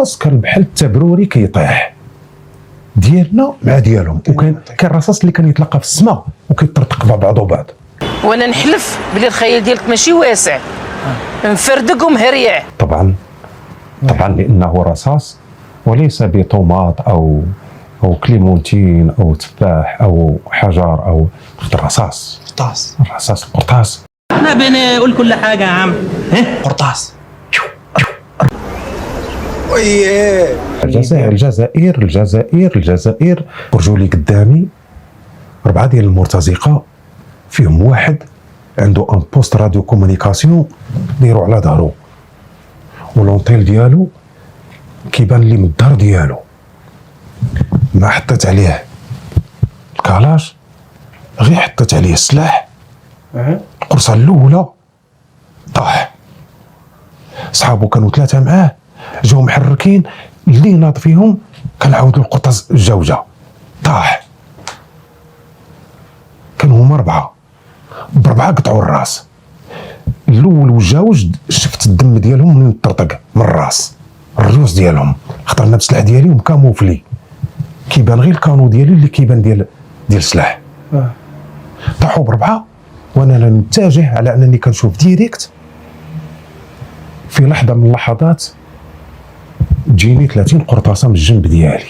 الرصاص كان بحال التبروري كيطيح ديالنا مع ديالهم، وكان الرصاص اللي كان يتلقى في السماء وكيطرطق مع بعضو بعض. وانا نحلف بلي الخيال ديالك ماشي واسع، مفردق ومهريع. طبعا لانه رصاص وليس بطوماط او كليمونتين او تفاح او حجر او الرصاص. الرصاص القرطاس. انا بنقول كل حاجه يا عم. قرطاس. الجزائر برجولي قدامي 4 ديال المرتزقه، فيهم واحد عنده ان بوست راديو كومونيكاسيون دايرو على ظهرو، ولونطيل ديالو كيبان لي من الدار ديالو. ما حطيت عليه الكالاج، غير حطيت عليه السلاح، القرصه الاولى طاح. صحابو كانوا 3 معاه، جاو محركين، اللي ناض فيهم كنعاود له القرطاس الجوجه طاح. كانوا هما 4 ب4 قطعوا الراس. الاول والجوج شفت الدم ديالهم من الطرطق من الراس، الريوس ديالهم، خاطر انا بالسلاح ديالي مكاموفلي، كيبان غير الكانو ديالي اللي كيبان ديال السلاح. طاحوا ب4 وانا نتجه على انني كنشوف ديريكت. في لحظه من اللحظات تجيني 30 قرطاسه من الجنب ديالي.